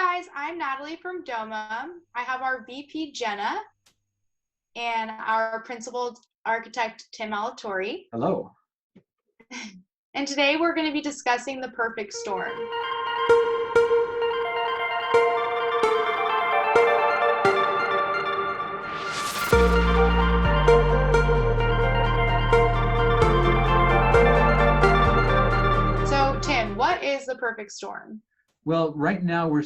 guys, I'm Natalie from Domum. I have our VP Jenna and our principal architect Tim Alatori. Hello. And today we're going to be discussing the perfect storm. So Tim, what is the perfect storm? Well, right now we're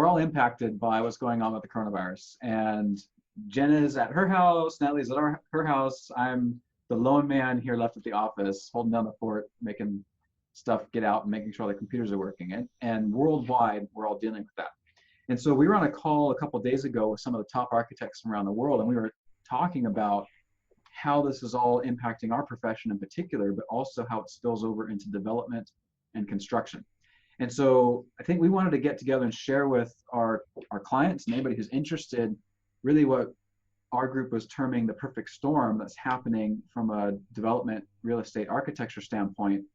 all impacted by what's going on with the coronavirus. And Jenna's at her house, Natalie's at her house. I'm the lone man here left at the office, holding down the fort, making stuff get out and making sure the computers are working. And worldwide, we're all dealing with that. And so we were on a call a couple of days ago with some of the top architects from around the world, and we were talking about how this is all impacting our profession in particular, but also how it spills over into development and construction. And so I think we wanted to get together and share with our clients and anybody who's interested, really what our group was terming the perfect storm that's happening from a development real estate architecture standpoint.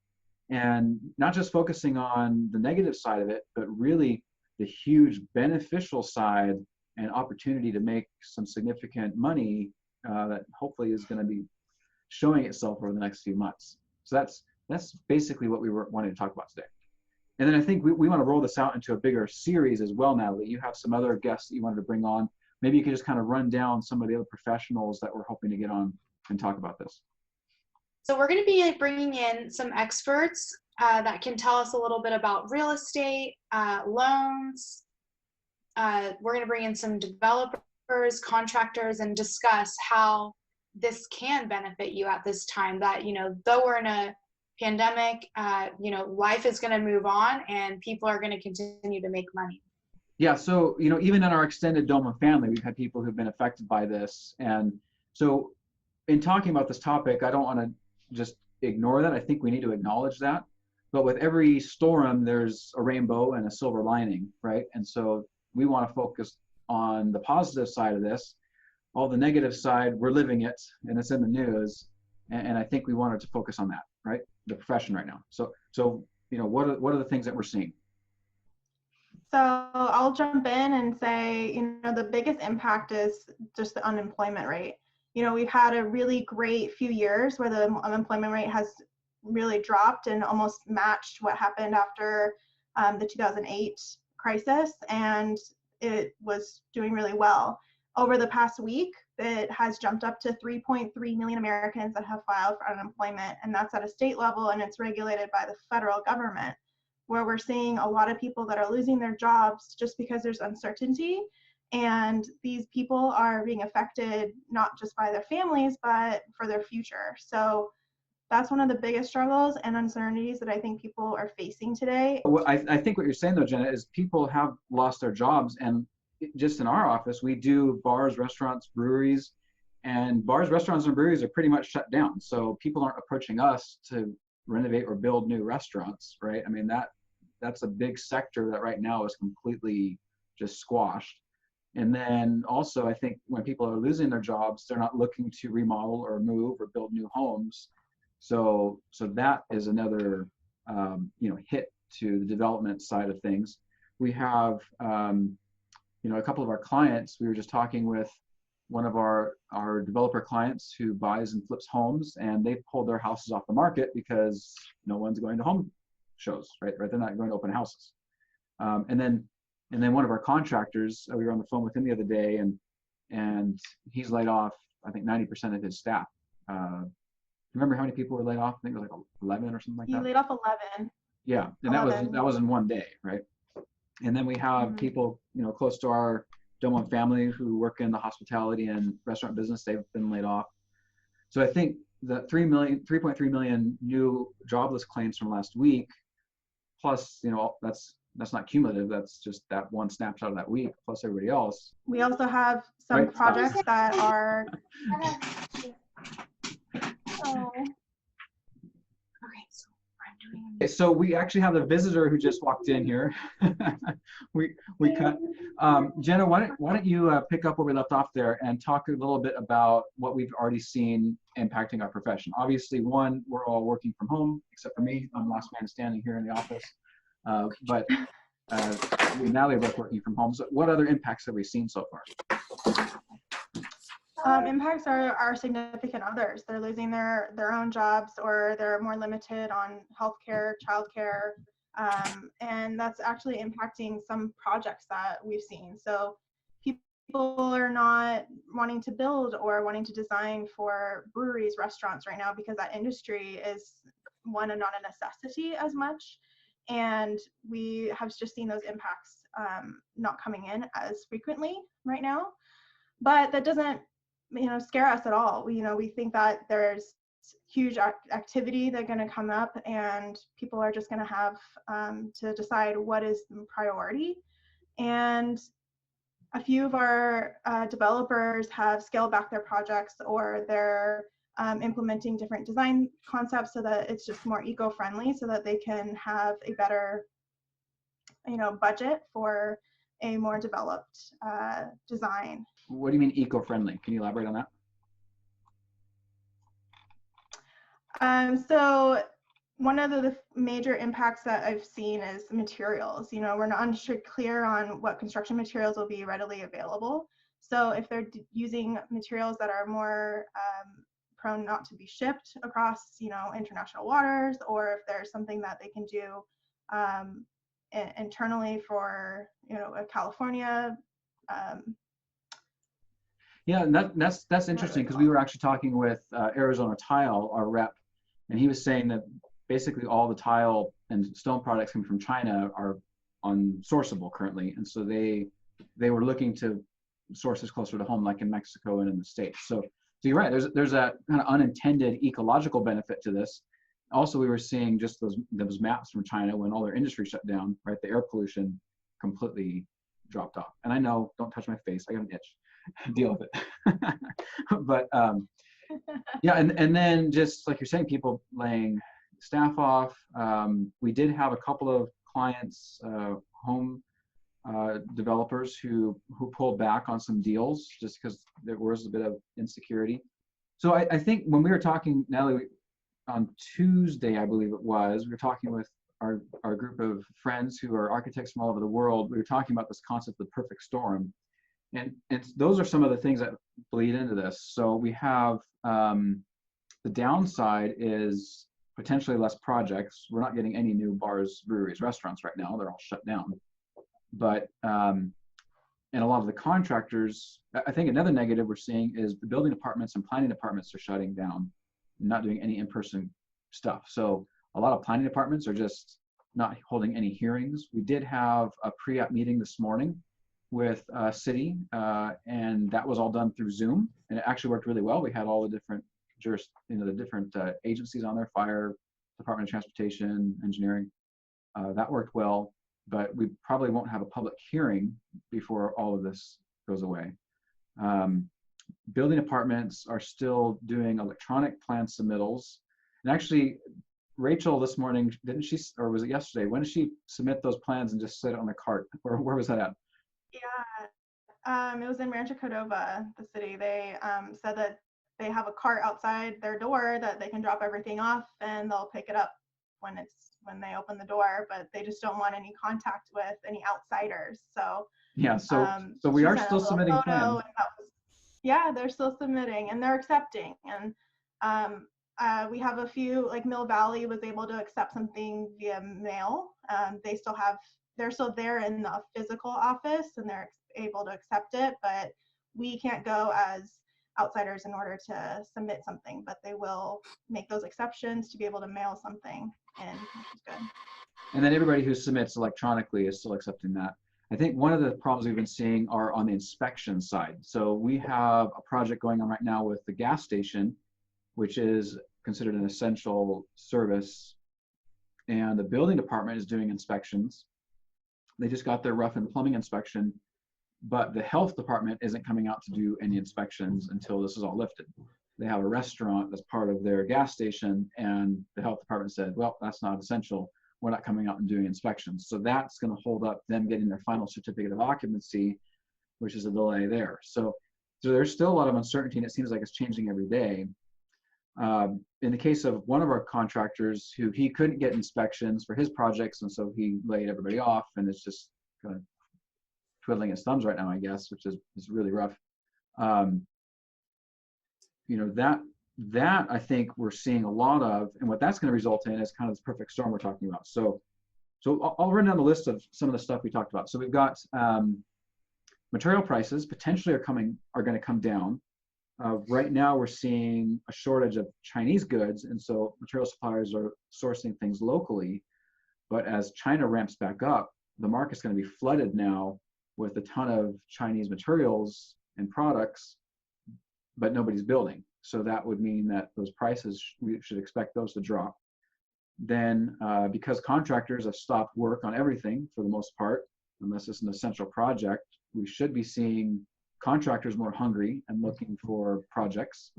And not just focusing on the negative side of it, but really the huge beneficial side and opportunity to make some significant money that hopefully is going to be showing itself over the next few months. So that's basically what we were wanting to talk about today. And then I think we want to roll this out into a bigger series as well, Natalie. You have some other guests that you wanted to bring on. Maybe you could just kind of run down some of the other professionals that we're hoping to get on and talk about this. So we're going to be bringing in some experts that can tell us a little bit about real estate, loans. We're going to bring in some developers, contractors, and discuss how this can benefit you at this time that, though we're in a pandemic, life is going to move on and people are going to continue to make money. Yeah, so, even in our extended Domum family, we've had people who've been affected by this. And so in talking about this topic, I don't want to just ignore that. I think we need to acknowledge that. But with every storm, there's a rainbow and a silver lining, right? And so we want to focus on the positive side of this. All the negative side, we're living it, and it's in the news. And I think we wanted to focus on that, right? The profession right now. So what are the things that we're seeing? So I'll jump in and say, the biggest impact is just the unemployment rate. We've had a really great few years where the unemployment rate has really dropped and almost matched what happened after the 2008 crisis, and it was doing really well. Over the past week, it has jumped up to 3.3 million Americans that have filed for unemployment, and that's at a state level, and it's regulated by the federal government, where we're seeing a lot of people that are losing their jobs just because there's uncertainty. And these people are being affected not just by their families, but for their future. So that's one of the biggest struggles and uncertainties that I think people are facing today. Well, I think what you're saying though, Jenna, is people have lost their jobs. And just in our office, we do bars, restaurants, breweries, and bars, restaurants, and breweries are pretty much shut down. So people aren't approaching us to renovate or build new restaurants, right? I mean, that's a big sector that right now is completely just squashed. And then also, I think when people are losing their jobs, they're not looking to remodel or move or build new homes. So that is another, hit to the development side of things. We have, a couple of our clients. We were just talking with one of our developer clients who buys and flips homes, and they pulled their houses off the market because no one's going to home shows, right? They're not going to open houses. And then one of our contractors, we were on the phone with him the other day, and he's laid off, I think 90% of his staff. Remember how many people were laid off? I think it was like 11 or something like that. He laid off 11. Yeah, and 11. that was in one day, right? And then we have people, close to our Domum family who work in the hospitality and restaurant business. They've been laid off. So I think the 3.3 million new jobless claims from last week, plus, that's not cumulative. That's just that one snapshot of that week, plus everybody else. We also have some projects that are. So we actually have a visitor who just walked in here. we cut. Jenna, why don't you pick up where we left off there and talk a little bit about what we've already seen impacting our profession. Obviously, one, we're all working from home, except for me. I'm last man standing here in the office. But now they're both working from home. So what other impacts have we seen so far? Impacts are significant others. They're losing their own jobs, or they're more limited on healthcare, childcare, and that's actually impacting some projects that we've seen. So people are not wanting to build or wanting to design for breweries, restaurants right now, because that industry is not a necessity as much. And we have just seen those impacts not coming in as frequently right now. But that doesn't, scare us at all. We think that there's huge activity that's going to come up, and people are just going to have to decide what is the priority. And a few of our developers have scaled back their projects, or they're implementing different design concepts so that it's just more eco-friendly, so that they can have a better, budget for a more developed design. What do you mean eco-friendly? Can you elaborate on that? So one of the major impacts that I've seen is materials. We're not clear on what construction materials will be readily available. So if they're using materials that are more prone not to be shipped across, international waters, or if there's something that they can do internally for, California. Yeah, and that's interesting, because we were actually talking with Arizona Tile, our rep, and he was saying that basically all the tile and stone products coming from China are unsourceable currently, and so they were looking to sources closer to home, like in Mexico and in the States. So you're right. There's a kind of unintended ecological benefit to this. Also, we were seeing just those maps from China when all their industry shut down. Right, the air pollution completely dropped off. And I know, don't touch my face. I got an itch. Deal with it. But yeah, and then just like you're saying, people laying staff off. We did have a couple of clients, home developers who pulled back on some deals just because there was a bit of insecurity. So I think when we were talking, Natalie, on Tuesday, I believe it was, we were talking with our group of friends who are architects from all over the world. We were talking about this concept of the perfect storm. And those are some of the things that bleed into this. So we have the downside is potentially less projects. We're not getting any new bars, breweries, restaurants right now. They're all shut down. But and a lot of the contractors, I think another negative we're seeing is the building departments and planning departments are shutting down, not doing any in-person stuff. So a lot of planning departments are just not holding any hearings. We did have a pre-app meeting this morning with city, and that was all done through Zoom, and it actually worked really well. We had all the different agencies on there: fire, Department of Transportation, engineering. That worked well, but we probably won't have a public hearing before all of this goes away. Building departments are still doing electronic plan submittals, and actually Rachel this morning, didn't she, or was it yesterday, when did she submit those plans and just set it on the cart, or where was that at? Yeah, it was in Rancho Cordova, the city. They said that they have a cart outside their door that they can drop everything off, and they'll pick it up when they open the door, but they just don't want any contact with any outsiders. So yeah, so we are still submitting plans. Yeah, they're still submitting, and they're accepting. And we have a few, like Mill Valley was able to accept something via mail. They're still there in the physical office, and they're able to accept it, but we can't go as outsiders in order to submit something, but they will make those exceptions to be able to mail something in, which is good. And then everybody who submits electronically is still accepting that. I think one of the problems we've been seeing are on the inspection side. So we have a project going on right now with the gas station, which is considered an essential service, and the building department is doing inspections. They just got their rough and plumbing inspection, but the health department isn't coming out to do any inspections until this is all lifted. They have a restaurant that's part of their gas station, and the health department said, well, that's not essential. We're not coming out and doing inspections. So that's going to hold up them getting their final certificate of occupancy, which is a delay there. So there's still a lot of uncertainty, and it seems like it's changing every day. In the case of one of our contractors who he couldn't get inspections for his projects, and so he laid everybody off, and it's just kind of twiddling his thumbs right now, I guess, which is really rough. You know, that I think we're seeing a lot of, and what that's going to result in is kind of this perfect storm we're talking about. So I'll run down the list of some of the stuff we talked about. So we've got material prices potentially are going to come down. Right now we're seeing a shortage of Chinese goods, and so material suppliers are sourcing things locally. But as China ramps back up, the market's going to be flooded now with a ton of Chinese materials and products, but nobody's building. So that would mean that those prices, we should expect those to drop. Then because contractors have stopped work on everything for the most part, unless it's an essential project, we should be seeing contractors more hungry and looking for projects.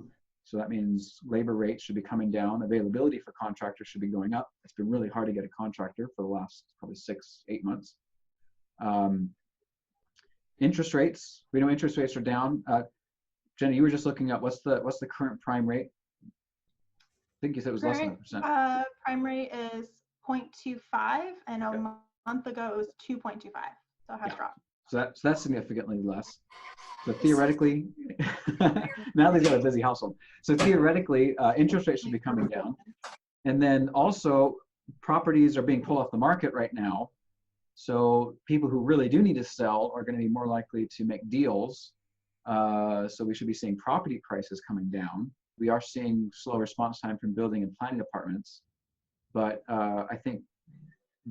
So that means labor rates should be coming down. Availability for contractors should be going up. It's been really hard to get a contractor for the last probably 6-8 months. Interest rates, we know interest rates are down. Jenny, you were just looking up what's the current prime rate? I think you said it was less than 1%. Prime rate is 0.25, and a month ago it was 2.25. So it has dropped. So that's significantly less. So theoretically, Natalie's got a busy household. So theoretically, interest rates should be coming down. And then also, properties are being pulled off the market right now. So people who really do need to sell are going to be more likely to make deals. So we should be seeing property prices coming down. We are seeing slow response time from building and planning departments. But I think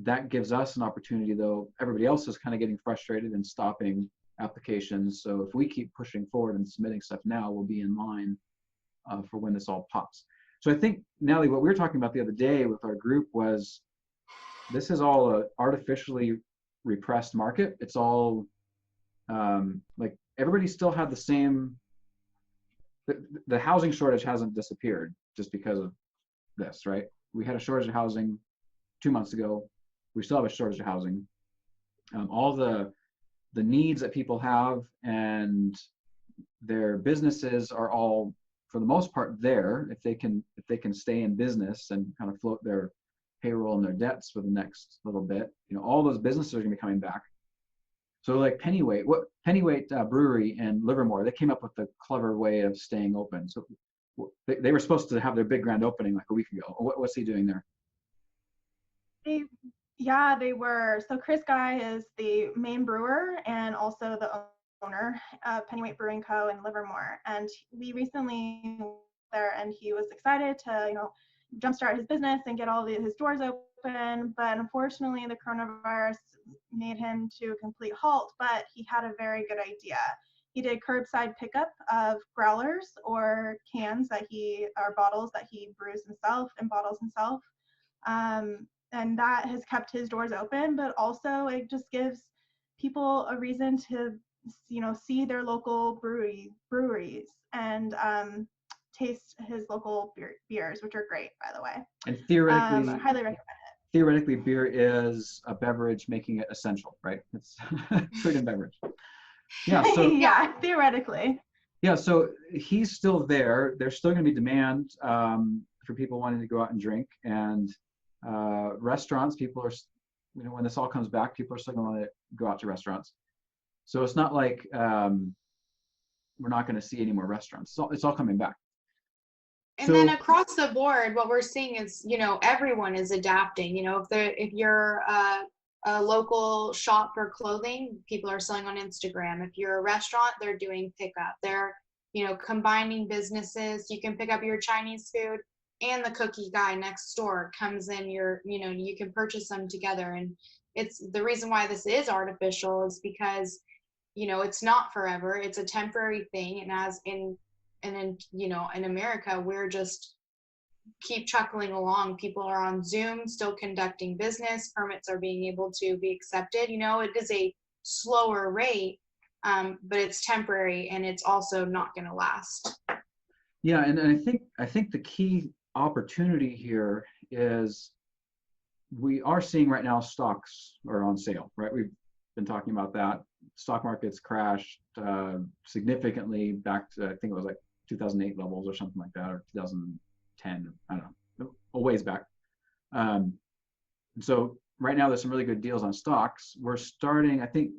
that gives us an opportunity, though everybody else is kind of getting frustrated and stopping applications. So if we keep pushing forward and submitting stuff now, we'll be in line for when this all pops. So I think, Natalie, what we were talking about the other day with our group was this is all an artificially repressed market. It's all like everybody still had the same, the housing shortage hasn't disappeared just because of this, right? We had a shortage of housing 2 months ago. We still have a shortage of housing. All the needs that people have and their businesses are all, for the most part, there if they can stay in business and kind of float their payroll and their debts for the next little bit. You know, all those businesses are going to be coming back. So like Pennyweight Brewery in Livermore, they came up with a clever way of staying open. So they were supposed to have their big grand opening like a week ago. What's he doing there? They were. So Chris Guy is the main brewer and also the owner of Pennyweight Brewing Co. in Livermore. And we recently went there, and he was excited to, you know, jumpstart his business and get all his doors open. But unfortunately, the coronavirus made him to a complete halt. But he had a very good idea. He did curbside pickup of growlers or cans or bottles that he brews himself and bottles himself. And that has kept his doors open, but also it just gives people a reason to, you know, see their local breweries and taste his local beers, which are great, by the way. And theoretically, I highly recommend it. Theoretically, beer is a beverage, making it essential, right? It's food and beverage. Yeah. So yeah, theoretically. Yeah. So he's still there. There's still going to be demand for people wanting to go out and drink, and restaurants. People are, you know, when this all comes back, people are still going to want to go out to restaurants. So it's not like we're not going to see any more restaurants. It's all coming back. And then across the board, what we're seeing is, you know, everyone is adapting. You know, if you're a local shop for clothing, people are selling on Instagram. If you're a restaurant, they're doing pickup. They're, you know, combining businesses. You can pick up your Chinese food and the cookie guy next door comes in. You can purchase them together. And it's the reason why this is artificial is because, you know, it's not forever. It's a temporary thing. And you know, in America, we're just keep chuckling along. People are on Zoom, still conducting business. Permits are being able to be accepted. You know, it is a slower rate, but it's temporary, and it's also not going to last. Yeah, and I think the key opportunity here is we are seeing right now stocks are on sale, right? We've been talking about that. Stock market's crashed significantly back to, I think it was like 2008 levels or something like that, or 10, I don't know, a ways back. So right now there's some really good deals on stocks. We're starting, I think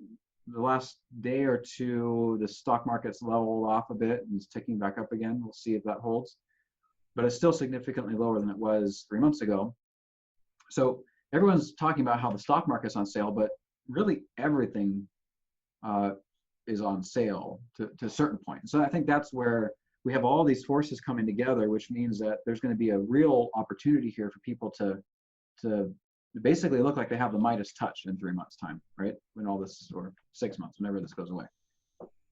the last day or two, the stock market's leveled off a bit and is ticking back up again. We'll see if that holds, but it's still significantly lower than it was 3 months ago. So everyone's talking about how the stock market's on sale, but really everything is on sale to a certain point. So I think that's where we have all these forces coming together, which means that there's going to be a real opportunity here for people to basically look like they have the Midas touch in 3 months' time, right? When all this, or 6 months, whenever this goes away.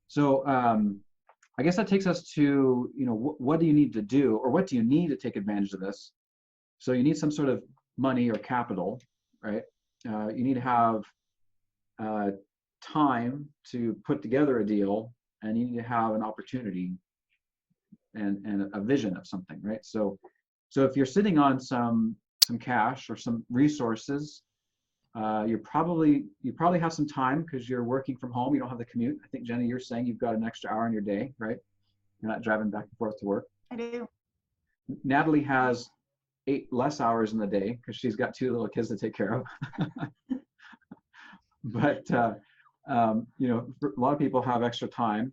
So I guess that takes us to, what do you need to do, or what do you need to take advantage of this? So you need some sort of money or capital, right? You need to have time to put together a deal, and you need to have an opportunity and a vision of something, right? So if you're sitting on some cash or some resources, you probably have some time because you're working from home. You don't have the commute. I think, Jenny, you're saying you've got an extra hour in your day, right? You're not driving back and forth to work. I do. Natalie has 8 less hours in the day because she's got 2 little kids to take care of. But a lot of people have extra time,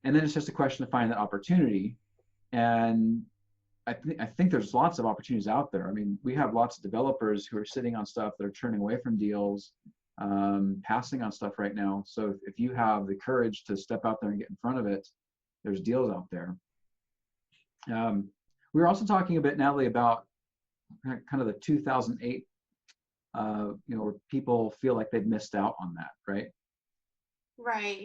and then it's just a question of finding that opportunity. And I think there's lots of opportunities out there. I mean, we have lots of developers who are sitting on stuff that are turning away from deals, passing on stuff right now. So if you have the courage to step out there and get in front of it, there's deals out there. We were also talking a bit, Natalie, about kind of the 2008, where people feel like they've missed out on that, right? Right.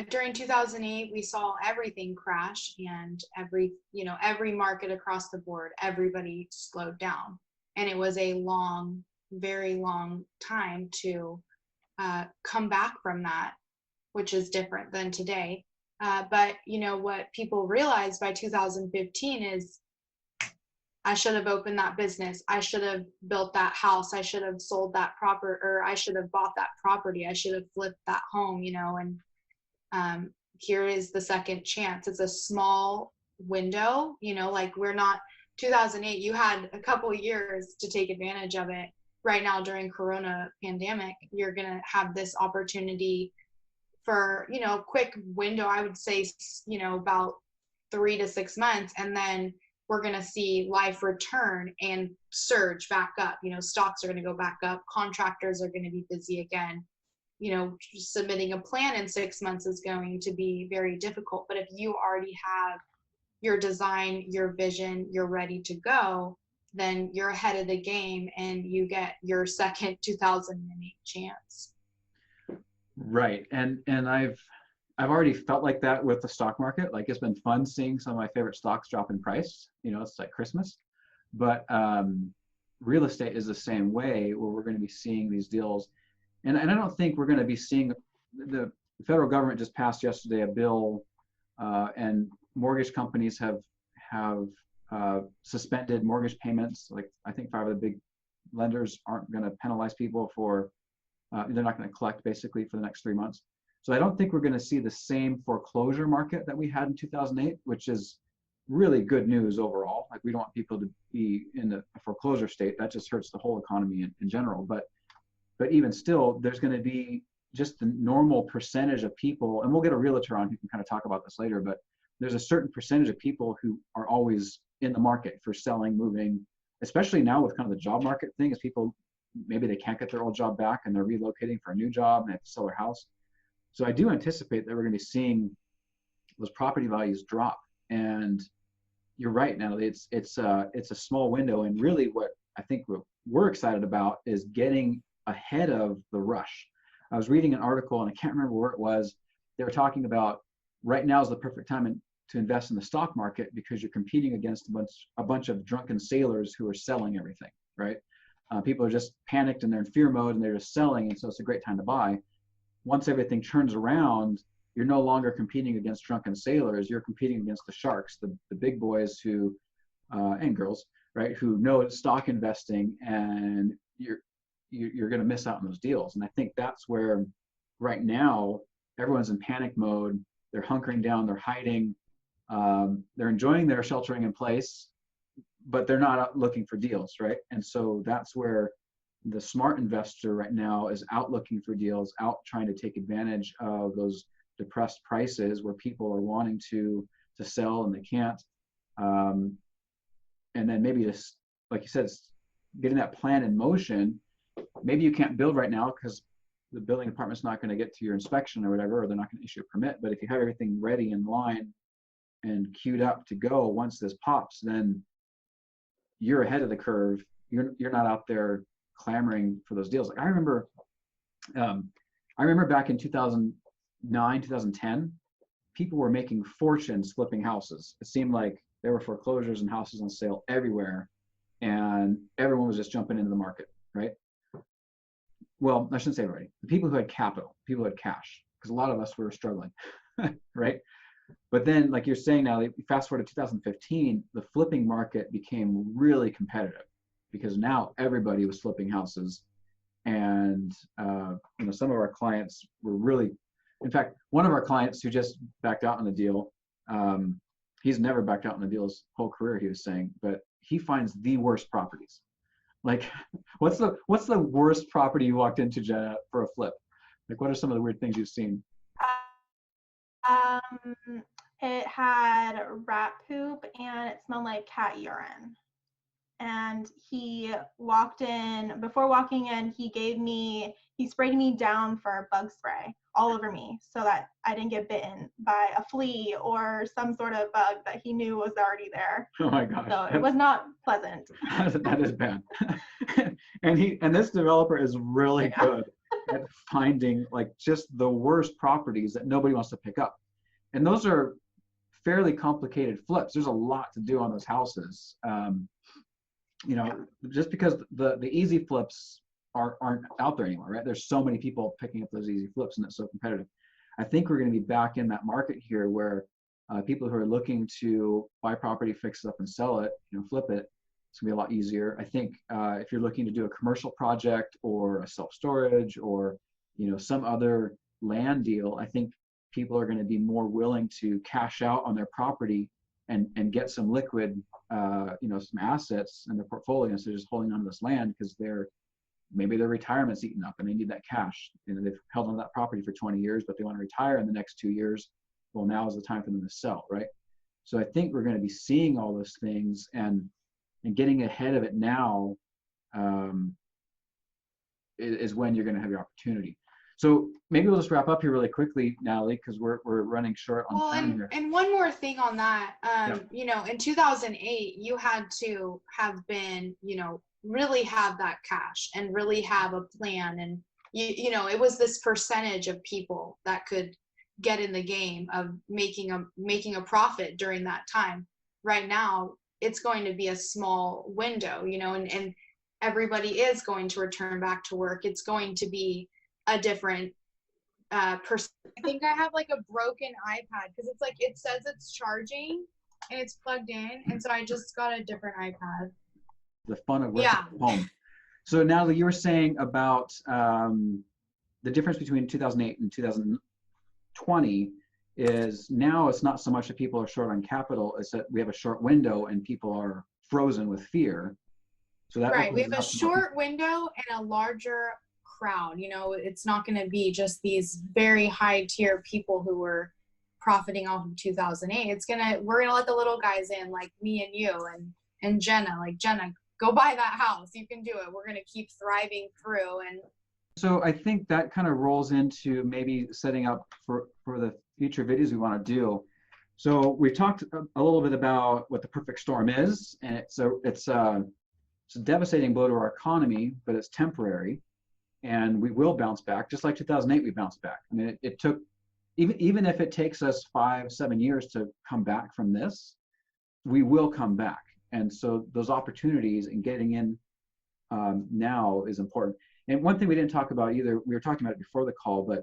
During 2008, we saw everything crash, and every market across the board, everybody slowed down. And it was a long, very long time to come back from that, which is different than today. But what people realized by 2015 is, I should have opened that business. I should have built that house. I should have sold that property, or I should have bought that property. I should have flipped that home, and here is the second chance. It's a small window, we're not 2008. You had a couple of years to take advantage of it. Right now, during Corona pandemic, you're going to have this opportunity for, quick window. I would say, about 3 to 6 months. And then we're going to see life return and surge back up. Stocks are going to go back up. Contractors are going to be busy again. Submitting a plan in 6 months is going to be very difficult. But if you already have your design, your vision, you're ready to go, then you're ahead of the game and you get your second 2008 chance. Right. And I've already felt like that with the stock market. Like, it's been fun seeing some of my favorite stocks drop in price. It's like Christmas. But real estate is the same way, where we're going to be seeing these deals. And I don't think we're going to be seeing, the federal government just passed yesterday a bill, and mortgage companies have suspended mortgage payments. Like, I think 5 of the big lenders aren't going to penalize people for, they're not going to collect basically for the next 3 months. So I don't think we're going to see the same foreclosure market that we had in 2008, which is really good news overall. Like, we don't want people to be in a foreclosure state. That just hurts the whole economy in general. But even still, there's going to be just the normal percentage of people, and we'll get a realtor on who can kind of talk about this later, but there's a certain percentage of people who are always in the market for selling, moving, especially now with kind of the job market thing, as people, maybe they can't get their old job back and they're relocating for a new job and they have to sell their house. So I do anticipate that we're going to be seeing those property values drop. And you're right, Natalie, it's a small window. And really what I think we're excited about is getting ahead of the rush. I was reading an article, and I can't remember where it was. They were talking about right now is the perfect time to invest in the stock market because you're competing against a bunch of drunken sailors who are selling everything, right? People are just panicked and they're in fear mode and they're just selling. And so it's a great time to buy. Once everything turns around, you're no longer competing against drunken sailors. You're competing against the sharks, the big boys who, and girls, right, who know stock investing, and you're going to miss out on those deals. And I think that's where right now everyone's in panic mode. They're hunkering down, they're hiding, they're enjoying their sheltering in place, but they're not out looking for deals, right? And so that's where the smart investor right now is out looking for deals, out trying to take advantage of those depressed prices where people are wanting to sell and they can't. And then maybe just, like you said, getting that plan in motion. Maybe you can't build right now because the building department's not going to get to your inspection or whatever, or they're not going to issue a permit. But if you have everything ready in line and queued up to go once this pops, then you're ahead of the curve. You're not out there clamoring for those deals. Like I remember back in 2009, 2010, people were making fortunes flipping houses. It seemed like there were foreclosures and houses on sale everywhere, and everyone was just jumping into the market, right? Well, I shouldn't say everybody. The people who had capital, people who had cash, because a lot of us were struggling, right? But then, like you're saying now, fast forward to 2015, the flipping market became really competitive because now everybody was flipping houses. And some of our clients were really, in fact, one of our clients who just backed out on the deal, he's never backed out on the deal his whole career, he was saying, but he finds the worst properties. Like, what's the worst property you walked into, Jenna, for a flip? Like, what are some of the weird things you've seen? It had rat poop and it smelled like cat urine. And he walked in, before walking in, he sprayed me down for bug spray all over me so that I didn't get bitten by a flea or some sort of bug that he knew was already there. Oh my gosh. So it was not pleasant. That is bad. and this developer is really good at finding like just the worst properties that nobody wants to pick up. And those are fairly complicated flips. There's a lot to do on those houses. Just because the easy flips aren't out there anymore, right? There's so many people picking up those easy flips and it's so competitive. I think we're going to be back in that market here where people who are looking to buy property, fix it up and sell it, flip it, it's going to be a lot easier. I think if you're looking to do a commercial project or a self-storage or, some other land deal, I think people are going to be more willing to cash out on their property and get some liquid, some assets in their portfolio instead of just holding on to this land because maybe their retirement's eaten up and they need that cash. They've held on to that property for 20 years, but they want to retire in the next 2 years. Well, now is the time for them to sell, right? So I think we're going to be seeing all those things and getting ahead of it now is when you're going to have your opportunity. So maybe we'll just wrap up here really quickly, Natalie, because we're running short on time here. And one more thing on that, in 2008, you had to have been, really have that cash and really have a plan. And, it was this percentage of people that could get in the game of making a profit during that time. Right now, it's going to be a small window, and everybody is going to return back to work. It's going to be a different person. I think I have like a broken iPad because it's like it says it's charging and it's plugged in, and so I just got a different iPad. The fun of working from home. So Natalie, you were saying about the difference between 2008 and 2020 is now it's not so much that people are short on capital, it's that we have a short window and people are frozen with fear. So that right, we have a short window and a larger crowd. It's not going to be just these very high tier people who were profiting off of 2008. We're gonna let the little guys in, like me and you and Jenna. Like, Jenna, go buy that house. You can do it. We're gonna keep thriving through. And so I think that kind of rolls into maybe setting up for the future videos we want to do. So we've talked a little bit about what the perfect storm is, and it's a devastating blow to our economy, but it's temporary. And we will bounce back, just like 2008, we bounced back. I mean, it took, even if it takes us 5-7 years to come back from this, we will come back. And so those opportunities and getting in now is important. And one thing we didn't talk about either, we were talking about it before the call, but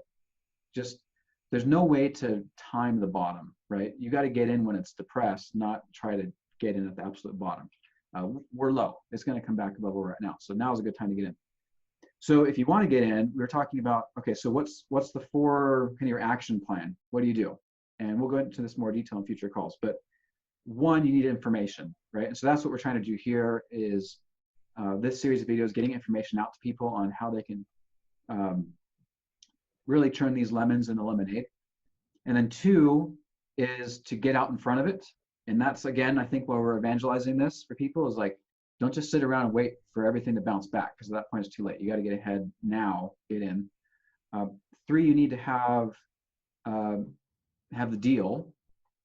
just there's no way to time the bottom, right? You got to get in when it's depressed, not try to get in at the absolute bottom. We're low. It's going to come back above where we're at now. So now is a good time to get in. So if you want to get in, we were talking about, okay, so what's the kind of your action plan? What do you do? And we'll go into this more detail in future calls. But one, you need information, right? And so that's what we're trying to do here is this series of videos, getting information out to people on how they can really turn these lemons into lemonade. And then two is to get out in front of it. And that's, again, I think while we're evangelizing this for people is like, don't just sit around and wait for everything to bounce back, because at that point it's too late. You got to get ahead now, get in. Three, you need to have the deal.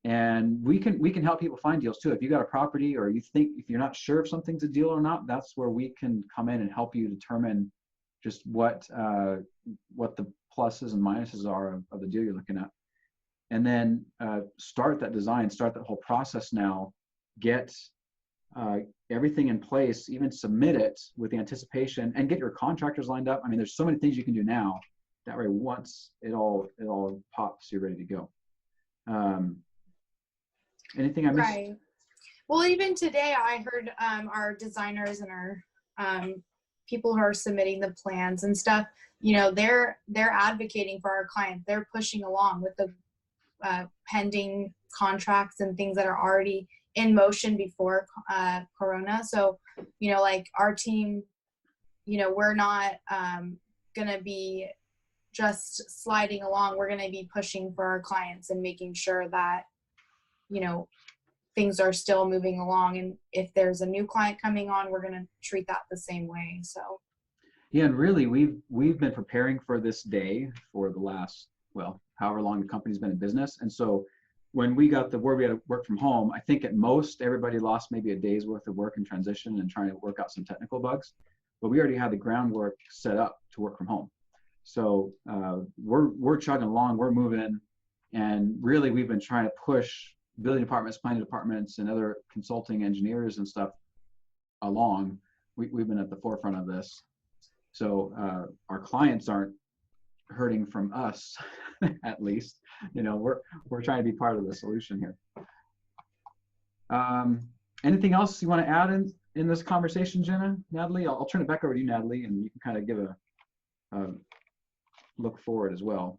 And we can help people find deals too. If you got a property or you think, if you're not sure if something's a deal or not, that's where we can come in and help you determine just what the pluses and minuses are of the deal you're looking at. And then start that design, start that whole process now, get everything in place, even submit it with the anticipation, and get your contractors lined up. I mean, there's so many things you can do now. That way, once it all pops, you're ready to go. Anything I missed? Right. Well, even today I heard our designers and our people who are submitting the plans and stuff, you know, they're advocating for our clients. They're pushing along with the pending contracts and things that are already in motion before Corona. So, you know, like our team, you know, we're not going to be just sliding along. We're going to be pushing for our clients and making sure that, you know, things are still moving along. And if there's a new client coming on, we're going to treat that the same way. So. Yeah, and really, we've been preparing for this day for the last, well, however long the company's been in business. And so when we got the word we had to work from home, I think at most everybody lost maybe a day's worth of work in transition and trying to work out some technical bugs. But we already had the groundwork set up to work from home. So we're chugging along, we're moving, and really we've been trying to push building departments, planning departments, and other consulting engineers and stuff along. We've been at the forefront of this. So our clients aren't hurting from us, at least. You know, we're trying to be part of the solution here. Anything else you want to add in this conversation, Jenna, Natalie? I'll turn it back over to you, Natalie, and you can kind of give a look forward as well.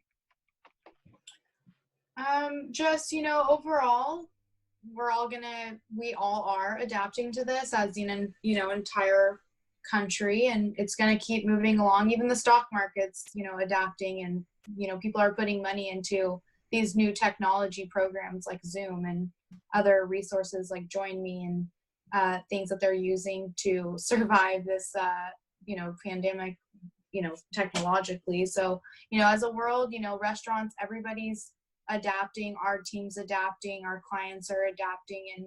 Just, you know, overall, we all are adapting to this as an, you know, entire country, and it's going to keep moving along. Even the stock market's, you know, adapting, and, you know, people are putting money into these new technology programs like Zoom and other resources like Join Me and things that they're using to survive this, you know, pandemic, you know, technologically. So, you know, as a world, you know, restaurants, everybody's adapting, our team's adapting, our clients are adapting, and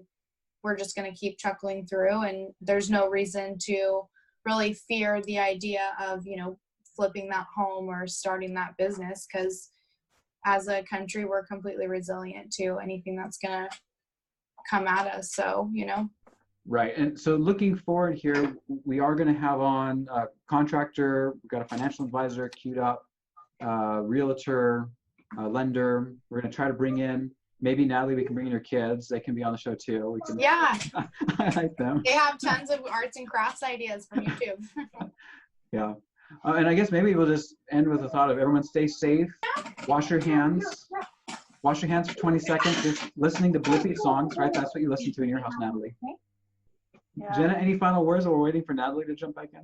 we're just going to keep chuckling through. And there's no reason to really fear the idea of, you know, flipping that home or starting that business, because as a country, we're completely resilient to anything that's going to come at us. So, you know. Right. And so looking forward here, we are going to have on a contractor, we've got a financial advisor queued up, realtor, lender. We're going to try to bring in, maybe Natalie, we can bring in your kids. They can be on the show too. We can, yeah. I like them. They have tons of arts and crafts ideas from YouTube. Yeah. And I guess maybe we'll just end with a thought of everyone stay safe, wash your hands. Wash your hands for 20 seconds, just listening to Blippi songs, right? That's what you listen to in your house, Natalie. Yeah. Jenna, any final words while we're waiting for Natalie to jump back in?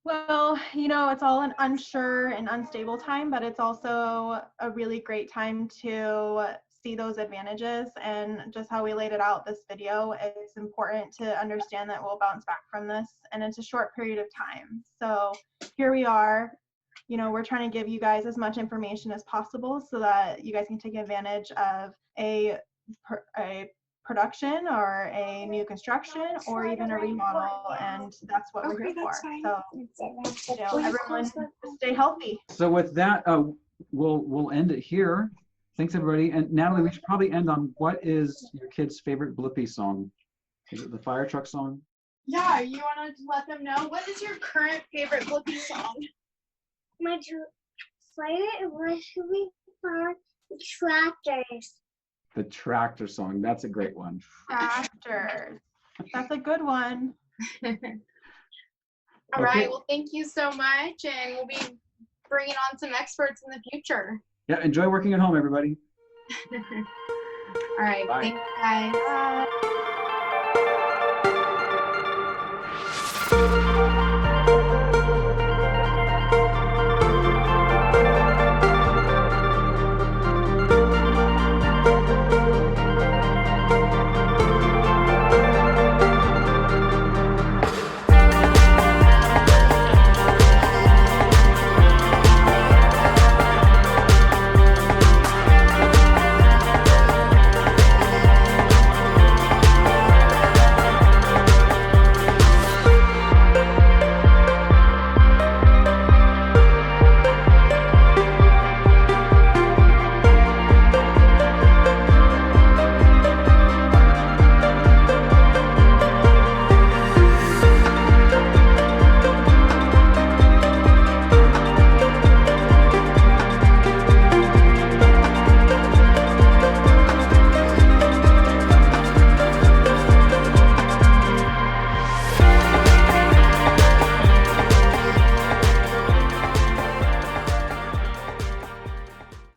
Well, you know, it's all an unsure and unstable time, but it's also a really great time to see those advantages, and just how we laid it out this video, it's important to understand that we'll bounce back from this, and it's a short period of time. So here we are, you know, we're trying to give you guys as much information as possible so that you guys can take advantage of a production or a new construction or even a remodel, and that's what we're here for. So, you know, everyone stay healthy. So with that, we'll end it here. Thanks everybody. And Natalie, we should probably end on, what is your kid's favorite Blippi song? Is it the fire truck song? Yeah, you want to let them know? What is your current favorite Blippi song? My favorite was to be for tractors. The tractor song. That's a great one. Tractors. That's a good one. All right. Well, thank you so much. And we'll be bringing on some experts in the future. Yeah. Enjoy working at home, everybody. All right. Bye. Thanks, guys. Bye.